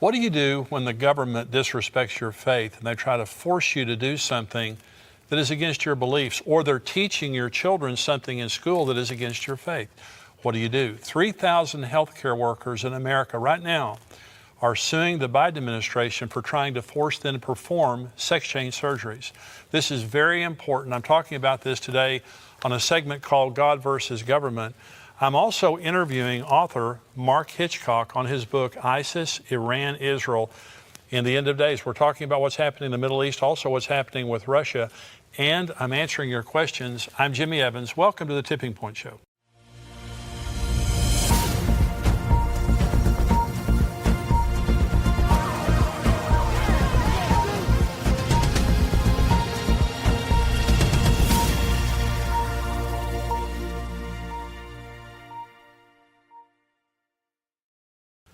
What do you do when the government disrespects your faith and they try to force you to do something that is against your beliefs, or they're teaching your children something in school that is against your faith? What do you do? 3,000 healthcare workers in America right now are suing the Biden administration for trying to force them to perform sex change surgeries. This is very important. I'm talking about this today on a segment called God versus Government. I'm also interviewing author Mark Hitchcock on his book, ISIS, Iran, Israel, in the End of Days. We're talking about what's happening in the Middle East, also what's happening with Russia, and I'm answering your questions. I'm Jimmy Evans. Welcome to the Tipping Point Show.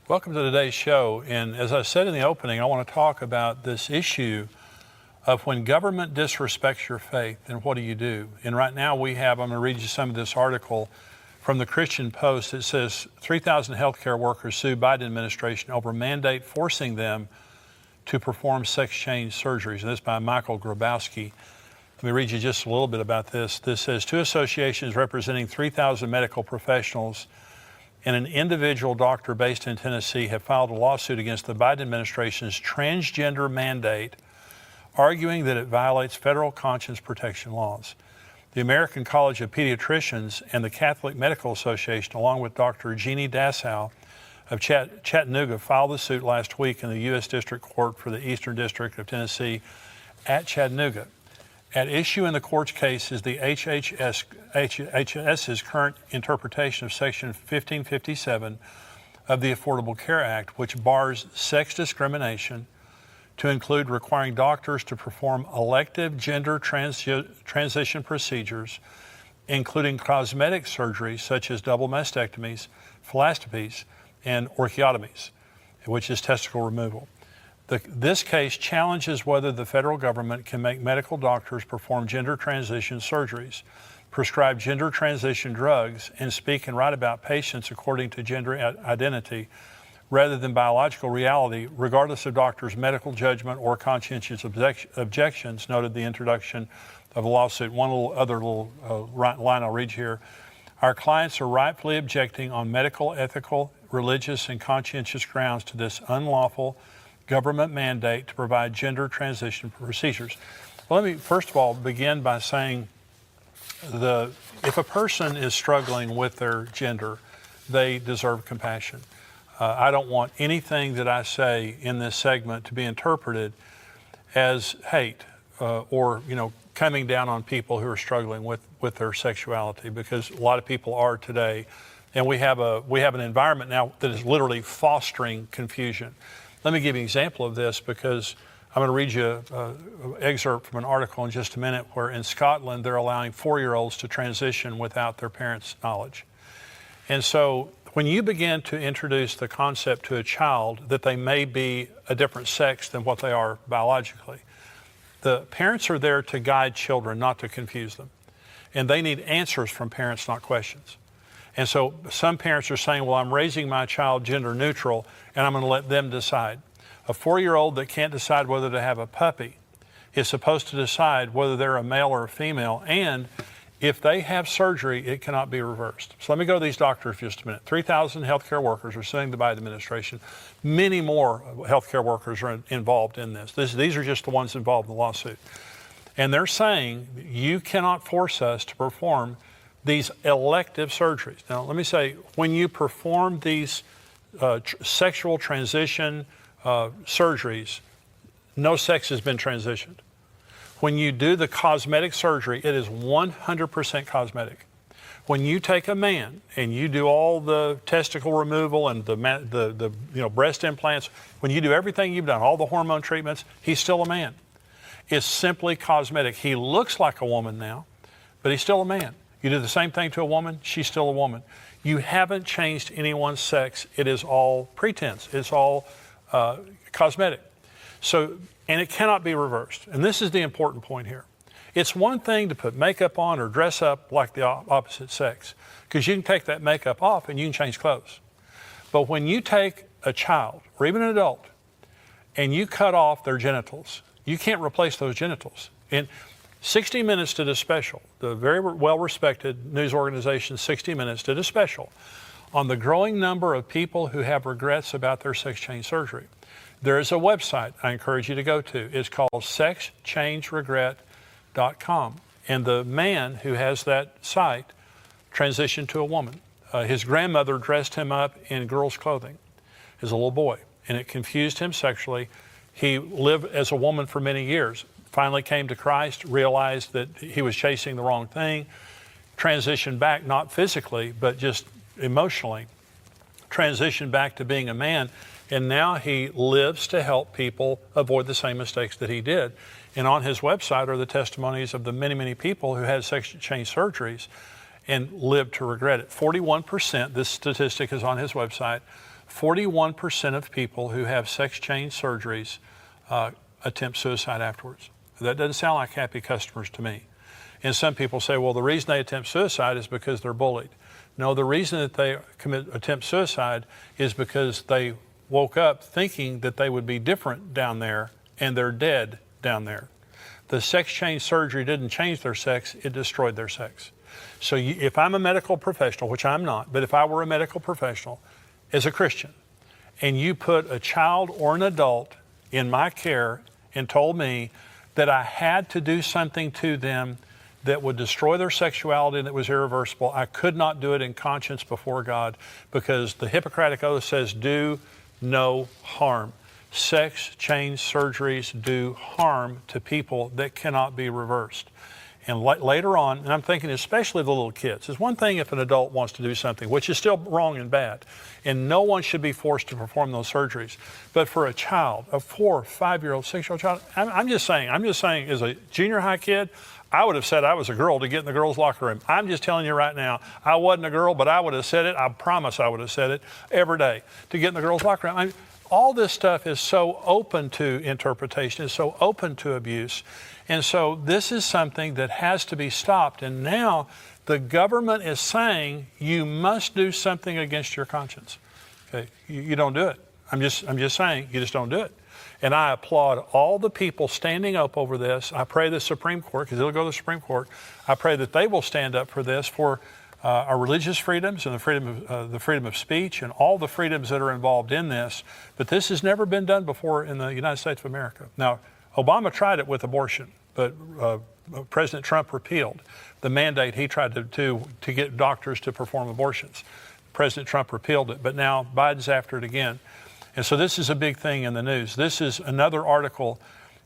Welcome to today's show, and as I said in the opening, I want to talk about this issue of when government disrespects your faith, and what do you do? And right now I'm going to read you some of this article from the Christian Post. It says 3,000 healthcare workers sue Biden administration over mandate forcing them to perform sex change surgeries. And this is by Michael Grabowski. Let me read you just a little bit about this. This says, two associations representing 3,000 medical professionals and an individual doctor based in Tennessee have filed a lawsuit against the Biden administration's transgender mandate, arguing that it violates federal conscience protection laws. The American College of Pediatricians and the Catholic Medical Association, along with Dr. Jeannie Dassow of Chattanooga, filed the suit last week in the U.S. District Court for the Eastern District of Tennessee at Chattanooga. At issue in the court's case is the HHS's current interpretation of Section 1557 of the Affordable Care Act, which bars sex discrimination to include requiring doctors to perform elective gender transition procedures, including cosmetic surgeries such as double mastectomies, philosophies, and orchiotomies, which is testicle removal. This case challenges whether the federal government can make medical doctors perform gender transition surgeries, prescribe gender transition drugs, and speak and write about patients according to gender identity rather than biological reality, regardless of doctors' medical judgment or conscientious objections, noted the introduction of the lawsuit. One other line I'll read here. Our clients are rightfully objecting on medical, ethical, religious, and conscientious grounds to this unlawful government mandate to provide gender transition procedures. Well, let me first of all begin by saying if a person is struggling with their gender, they deserve compassion. I don't want anything that I say in this segment to be interpreted as hate or coming down on people who are struggling with their sexuality, because a lot of people are today, and we have an environment now that is literally fostering confusion. Let me give you an example of this, because I'm going to read you an excerpt from an article in just a minute where in Scotland they're allowing 4-year-olds to transition without their parents' knowledge. And so when you begin to introduce the concept to a child that they may be a different sex than what they are biologically, the parents are there to guide children, not to confuse them. And they need answers from parents, not questions. And so some parents are saying, well, I'm raising my child gender neutral and I'm going to let them decide. A 4-year-old that can't decide whether to have a puppy is supposed to decide whether they're a male or a female, and if they have surgery, it cannot be reversed. So let me go to these doctors for just a minute. 3,000 healthcare workers are suing the Biden administration. Many more healthcare workers are involved in this. These are just the ones involved in the lawsuit. And they're saying you cannot force us to perform these elective surgeries. Now, let me say, when you perform these sexual transition surgeries, no sex has been transitioned. When you do the cosmetic surgery, it is 100% cosmetic. When you take a man and you do all the testicle removal and the breast implants, when you do everything you've done, all the hormone treatments, he's still a man. It's simply cosmetic. He looks like a woman now, but he's still a man. You do the same thing to a woman, she's still a woman. You haven't changed anyone's sex. It is all pretense. It's all cosmetic. So, and it cannot be reversed. And this is the important point here. It's one thing to put makeup on or dress up like the opposite sex, because you can take that makeup off and you can change clothes. But when you take a child or even an adult and you cut off their genitals, you can't replace those genitals. And 60 Minutes did a special. The very well-respected news organization 60 Minutes did a special on the growing number of people who have regrets about their sex change surgery. There is a website I encourage you to go to. It's called sexchangeregret.com. And the man who has that site transitioned to a woman. His grandmother dressed him up in girls' clothing as a little boy, and it confused him sexually. He lived as a woman for many years, finally came to Christ, realized that he was chasing the wrong thing, transitioned back, not physically, but just emotionally, transitioned back to being a man, and now he lives to help people avoid the same mistakes that he did. And on his website are the testimonies of the many, many people who had sex change surgeries and lived to regret it. 41%, this statistic is on his website, 41% of people who have sex change surgeries attempt suicide afterwards. That doesn't sound like happy customers to me. And some people say, well, the reason they attempt suicide is because they're bullied. No, the reason that they attempt suicide is because they woke up thinking that they would be different down there, and they're dead down there. The sex change surgery didn't change their sex, it destroyed their sex. So if I'm a medical professional, which I'm not, but if I were a medical professional as a Christian, and you put a child or an adult in my care and told me that I had to do something to them that would destroy their sexuality and that was irreversible, I could not do it in conscience before God, because the Hippocratic Oath says, do no harm. Sex change surgeries do harm to people that cannot be reversed. And later on, and I'm thinking especially the little kids, it's one thing if an adult wants to do something, which is still wrong and bad, and no one should be forced to perform those surgeries. But for a child, a 4, 5-year-old, 6-year-old child, I'm just saying, as a junior high kid, I would have said I was a girl to get in the girls' locker room. I'm just telling you right now, I wasn't a girl, but I would have said it. I promise I would have said it every day to get in the girls' locker room. All this stuff is so open to interpretation, is so open to abuse. And so this is something that has to be stopped. And now the government is saying you must do something against your conscience. Okay, you don't do it. I'm just saying you just don't do it. And I applaud all the people standing up over this. I pray the Supreme Court, because it'll go to the Supreme Court, I pray that they will stand up for this, for our religious freedoms and the freedom of speech and all the freedoms that are involved in this. But this has never been done before in the United States of America. Now, Obama tried it with abortion, but President Trump repealed the mandate he tried to get doctors to perform abortions. President Trump repealed it, but now Biden's after it again. And so this is a big thing in the news. This is another article.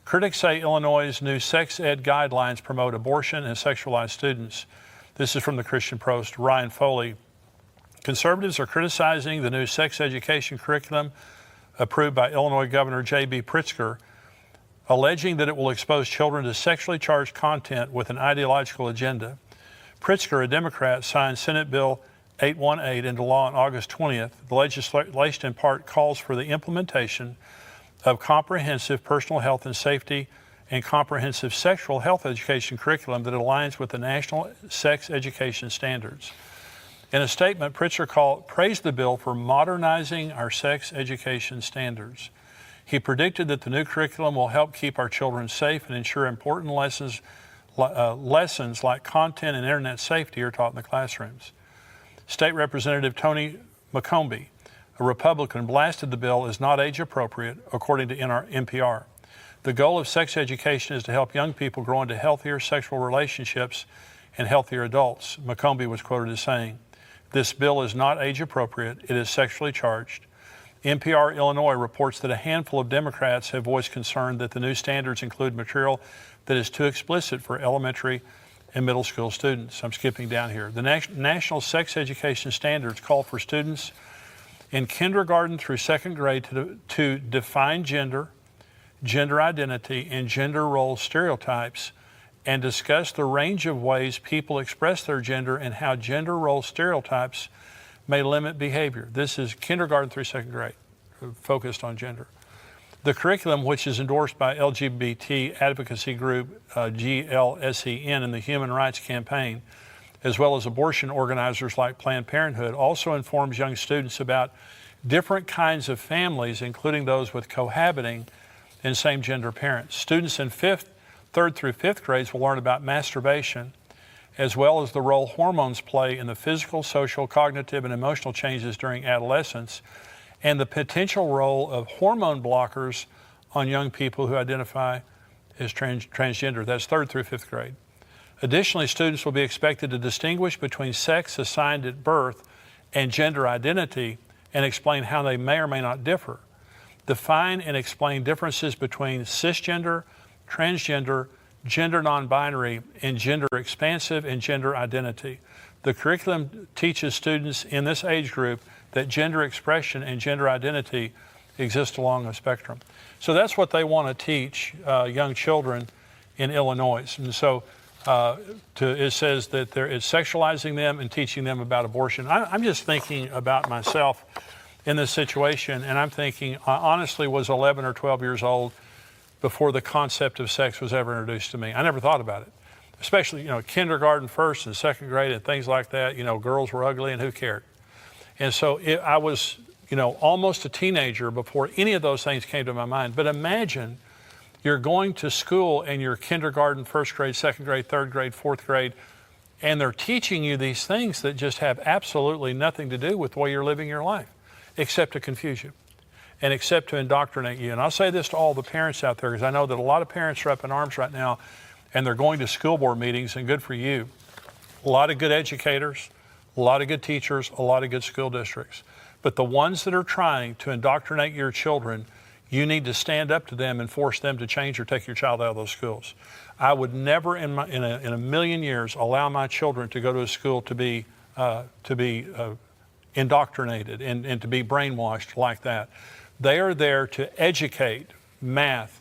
Critics say Illinois' new sex ed guidelines promote abortion and sexualized students. This is from the Christian Post. Ryan Foley. Conservatives are criticizing the new sex education curriculum approved by Illinois Governor J.B. Pritzker, alleging that it will expose children to sexually charged content with an ideological agenda. Pritzker, a Democrat, signed Senate Bill 818 into law on August 20th. The legislation in part calls for the implementation of comprehensive personal health and safety and comprehensive sexual health education curriculum that aligns with the national sex education standards. In a statement, Pritzker praised the bill for modernizing our sex education standards. He predicted that the new curriculum will help keep our children safe and ensure important lessons like content and internet safety are taught in the classrooms. State Representative Tony McCombie, a Republican, blasted the bill as not age appropriate, according to NPR. The goal of sex education is to help young people grow into healthier sexual relationships and healthier adults, McCombie was quoted as saying. This bill is not age appropriate, it is sexually charged. NPR Illinois reports that a handful of Democrats have voiced concern that the new standards include material that is too explicit for elementary and middle school students. I'm skipping down here. The National Sex Education Standards call for students in kindergarten through second grade to define gender, gender identity, and gender role stereotypes, and discuss the range of ways people express their gender and how gender role stereotypes may limit behavior. This is kindergarten through second grade, focused on gender. The curriculum, which is endorsed by LGBT advocacy group GLSEN and the Human Rights Campaign, as well as abortion organizers like Planned Parenthood, also informs young students about different kinds of families, including those with cohabiting and same-gender parents. Students in third through fifth grades will learn about masturbation, as well as the role hormones play in the physical, social, cognitive, and emotional changes during adolescence, and the potential role of hormone blockers on young people who identify as transgender. That's third through fifth grade. Additionally, students will be expected to distinguish between sex assigned at birth and gender identity and explain how they may or may not differ. Define and explain differences between cisgender, transgender, gender non-binary, and gender expansive and gender identity. The curriculum teaches students in this age group that gender expression and gender identity exist along a spectrum. So that's what they want to teach young children in Illinois. And so it says that it's sexualizing them and teaching them about abortion. I'm just thinking about myself in this situation, and I'm thinking, I honestly was 11 or 12 years old before the concept of sex was ever introduced to me. I never thought about it, especially, kindergarten, first and second grade and things like that. Girls were ugly and who cared? And so I was, almost a teenager before any of those things came to my mind. But imagine you're going to school and you're kindergarten, first grade, second grade, third grade, fourth grade, and they're teaching you these things that just have absolutely nothing to do with the way you're living your life, except to confuse you and except to indoctrinate you. And I'll say this to all the parents out there, because I know that a lot of parents are up in arms right now and they're going to school board meetings, and good for you. A lot of good educators, a lot of good teachers, a lot of good school districts. But the ones that are trying to indoctrinate your children, you need to stand up to them and force them to change or take your child out of those schools. I would never in a million years allow my children to go to a school to be indoctrinated and to be brainwashed like that. They are there to educate, math,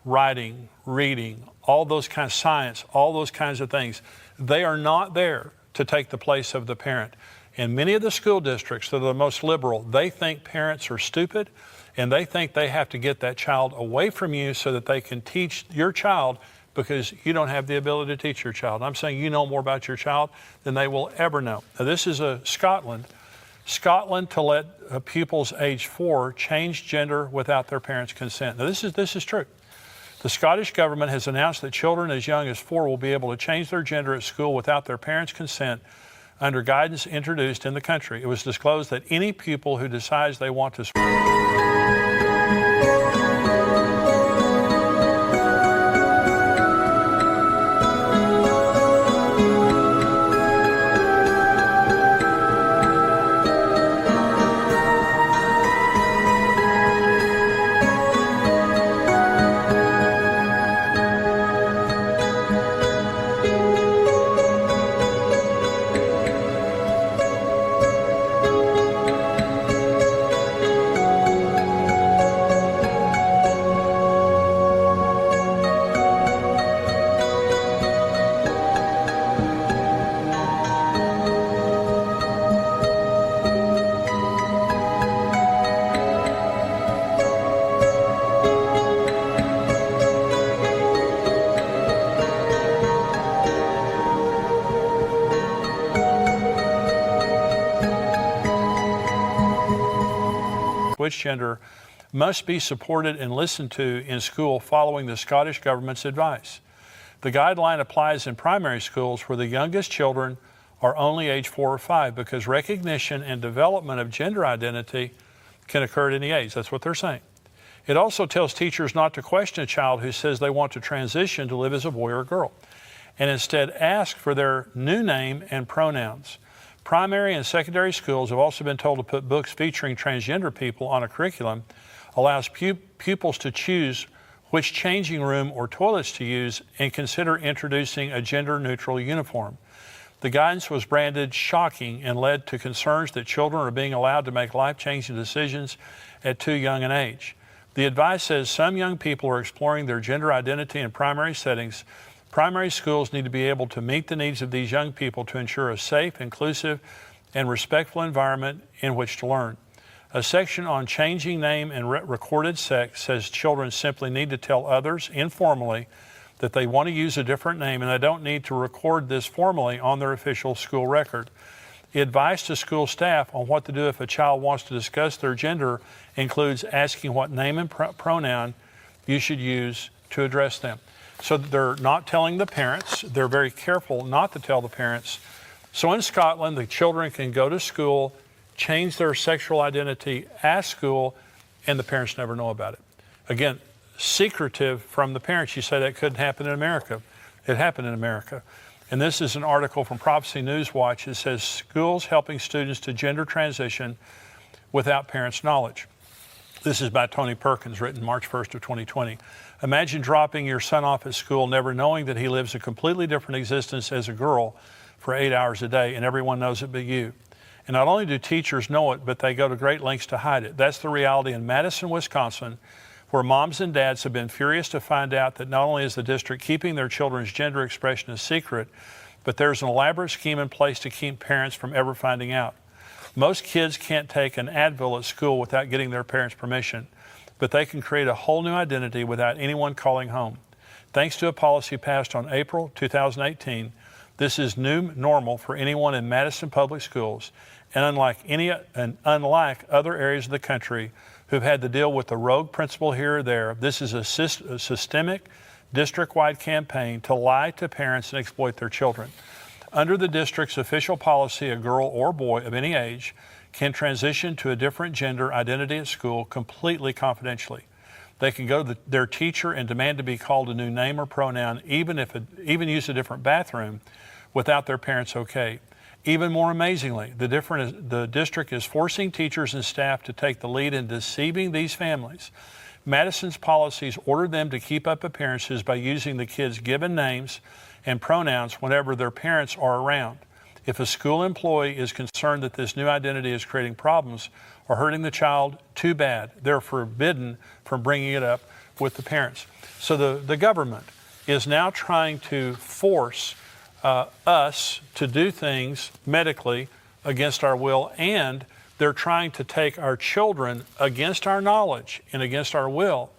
writing, reading, all those kinds of science, all those kinds of things. They are not there to take the place of the parent. In many of the school districts that are the most liberal, they think parents are stupid, and they think they have to get that child away from you so that they can teach your child, because you don't have the ability to teach your child. I'm saying you know more about your child than they will ever know. Now, this is Scotland to let pupils age 4 change gender without their parents' consent. Now, this is true. The Scottish government has announced that children as young as 4 will be able to change their gender at school without their parents' consent under guidance introduced in the country. It was disclosed that any pupil who decides they want to switch gender must be supported and listened to in school following the Scottish government's advice. The guideline applies in primary schools where the youngest children are only age 4 or 5, because recognition and development of gender identity can occur at any age. That's what they're saying. It also tells teachers not to question a child who says they want to transition to live as a boy or a girl, and instead ask for their new name and pronouns. Primary and secondary schools have also been told to put books featuring transgender people on a curriculum, allows pupils to choose which changing room or toilets to use, and consider introducing a gender-neutral uniform. The guidance was branded shocking and led to concerns that children are being allowed to make life-changing decisions at too young an age. The advice says some young people are exploring their gender identity in primary settings. Primary schools need to be able to meet the needs of these young people to ensure a safe, inclusive, and respectful environment in which to learn. A section on changing name and recorded sex says children simply need to tell others informally that they want to use a different name, and they don't need to record this formally on their official school record. Advice to school staff on what to do if a child wants to discuss their gender includes asking what name and pronoun you should use to address them. So they're not telling the parents. They're very careful not to tell the parents. So in Scotland, the children can go to school, change their sexual identity at school, and the parents never know about it. Again, secretive from the parents. You say that couldn't happen in America. It happened in America. And this is an article from Prophecy Newswatch. It says, schools helping students to gender transition without parents' knowledge. This is by Tony Perkins, written March 1st of 2020. Imagine dropping your son off at school, never knowing that he lives a completely different existence as a girl for 8 hours a day, and everyone knows it but you. And not only do teachers know it, but they go to great lengths to hide it. That's the reality in Madison, Wisconsin, where moms and dads have been furious to find out that not only is the district keeping their children's gender expression a secret, but there's an elaborate scheme in place to keep parents from ever finding out. Most kids can't take an Advil at school without getting their parents' permission, but they can create a whole new identity without anyone calling home. Thanks to a policy passed on April 2018, this is new normal for anyone in Madison Public Schools, and unlike other areas of the country who've had to deal with the rogue principal here or there, this is a systemic, district-wide campaign to lie to parents and exploit their children. Under the district's official policy, a girl or boy of any age can transition to a different gender identity at school completely confidentially. They can go to their teacher and demand to be called a new name or pronoun, even use a different bathroom without their parents' okay. Even more amazingly, the district is forcing teachers and staff to take the lead in deceiving these families. Madison's policies order them to keep up appearances by using the kids' given names and pronouns whenever their parents are around. If a school employee is concerned that this new identity is creating problems or hurting the child, too bad. They're forbidden from bringing it up with the parents. So the government is now trying to force us to do things medically against our will, and they're trying to take our children against our knowledge and against our will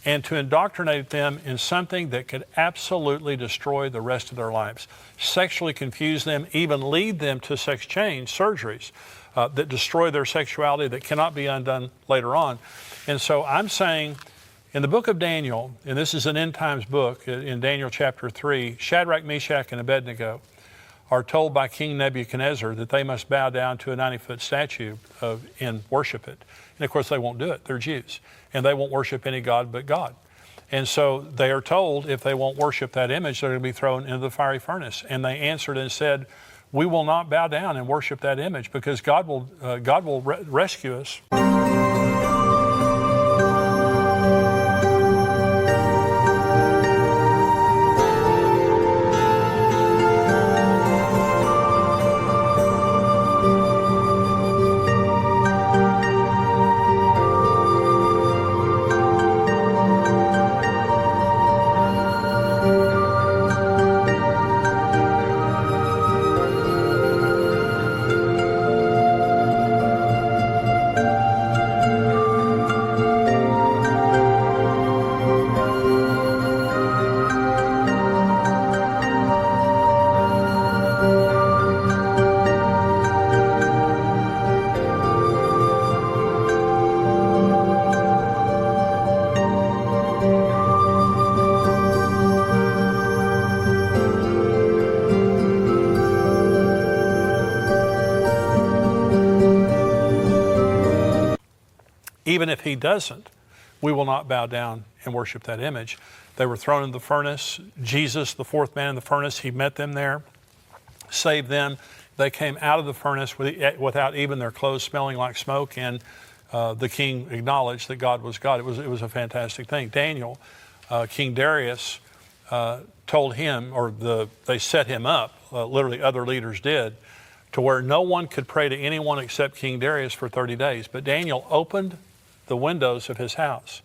and to indoctrinate them in something that could absolutely destroy the rest of their lives, sexually confuse them, even lead them to sex change surgeries that destroy their sexuality that cannot be undone later on. And so I'm saying, in the book of Daniel, and this is an end times book, in Daniel chapter 3, Shadrach, Meshach, and Abednego are told by King Nebuchadnezzar that they must bow down to a 90-foot statue and worship it. And of course they won't do it, they're Jews, and they won't worship any god but God. And so they are told if they won't worship that image, they're going to be thrown into the fiery furnace. And they answered and said, we will not bow down and worship that image because God will rescue us. Even if he doesn't, we will not bow down and worship that image. They were thrown in the furnace. Jesus, the fourth man in the furnace, he met them there, saved them. They came out of the furnace without even their clothes smelling like smoke, and the king acknowledged that God was God. It was a fantastic thing. Daniel, King Darius told him, they set him up, literally other leaders did, to where no one could pray to anyone except King Darius for 30 days. But Daniel opened the windows of his house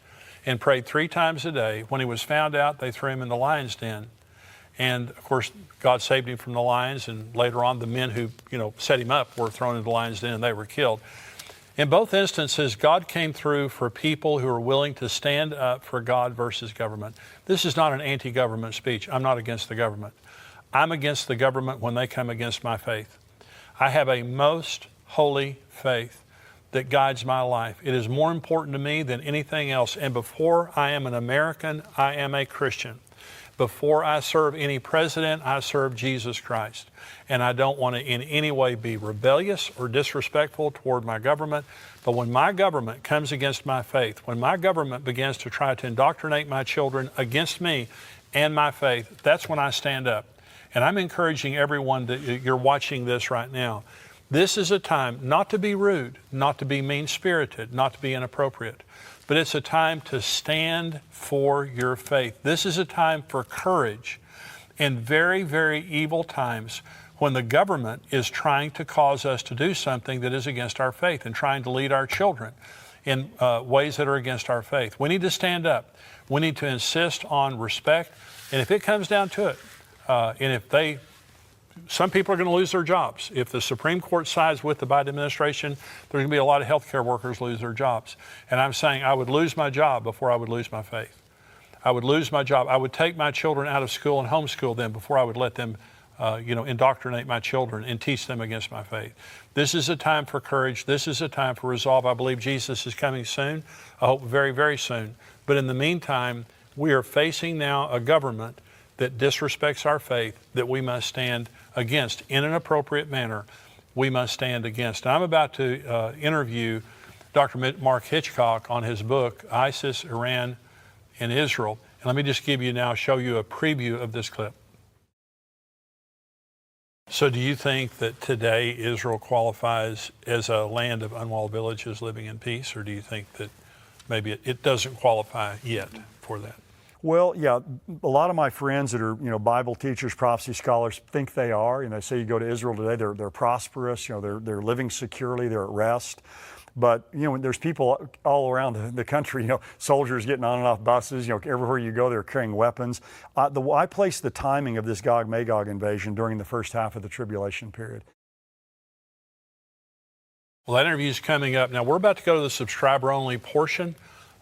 and prayed 3 times a day. When he was found out, they threw him in the lion's den. And of course, God saved him from the lions, and later on the men who set him up were thrown into the lion's den and they were killed. In both instances, God came through for people who are willing to stand up for God versus government. This is not an anti-government speech. I'm not against the government. I'm against the government when they come against my faith. I have a most holy faith that guides my life. It is more important to me than anything else. And before I am an American, I am a Christian. Before I serve any president, I serve Jesus Christ. And I don't want to in any way be rebellious or disrespectful toward my government. But when my government comes against my faith, when my government begins to try to indoctrinate my children against me and my faith, that's when I stand up. And I'm encouraging everyone that you're watching this right now. This is a time not to be rude, not to be mean-spirited, not to be inappropriate, but it's a time to stand for your faith. This is a time for courage in very, very evil times when the government is trying to cause us to do something that is against our faith and trying to lead our children in ways that are against our faith. We need to stand up. We need to insist on respect. And if it comes down to it, and if some people are going to lose their jobs. If the Supreme Court sides with the Biden administration, there's going to be a lot of healthcare workers lose their jobs. And I'm saying I would lose my job before I would lose my faith. I would lose my job. I would take my children out of school and homeschool them before I would let them, indoctrinate my children and teach them against my faith. This is a time for courage. This is a time for resolve. I believe Jesus is coming soon. I hope very, very soon. But in the meantime, we are facing now a government that disrespects our faith, that we must stand against in an appropriate manner. We must stand against. And I'm about to interview Dr. Mark Hitchcock on his book, ISIS, Iran, and Israel. And let me just show you a preview of this clip. So do you think that today Israel qualifies as a land of unwalled villages living in peace, or do you think that maybe it doesn't qualify yet for that? Well, yeah, a lot of my friends that are, Bible teachers, prophecy scholars think they are. They say you go to Israel today, they're prosperous, they're living securely, they're at rest. But, there's people all around the country, soldiers getting on and off buses, everywhere you go, they're carrying weapons. I place the timing of this Gog-Magog invasion during the first half of the tribulation period. Well, that interview is coming up. Now, we're about to go to the subscriber-only portion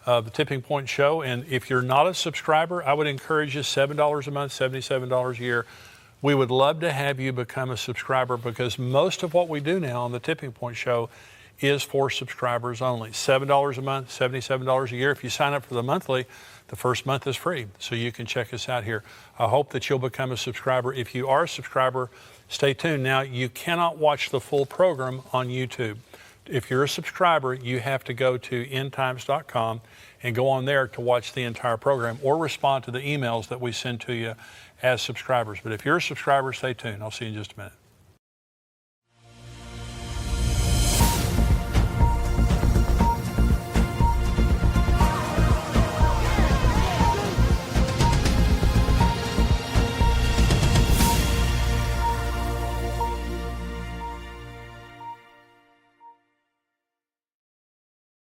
of the Tipping Point Show. And if you're not a subscriber, I would encourage you, $7 a month, $77 a year. We would love to have you become a subscriber because most of what we do now on the Tipping Point Show is for subscribers only. $7 a month, $77 a year. If you sign up for the monthly, the first month is free. So you can check us out here. I hope that you'll become a subscriber. If you are a subscriber, stay tuned. Now, you cannot watch the full program on YouTube. If you're a subscriber, you have to go to endtimes.com and go on there to watch the entire program or respond to the emails that we send to you as subscribers. But if you're a subscriber, stay tuned. I'll see you in just a minute.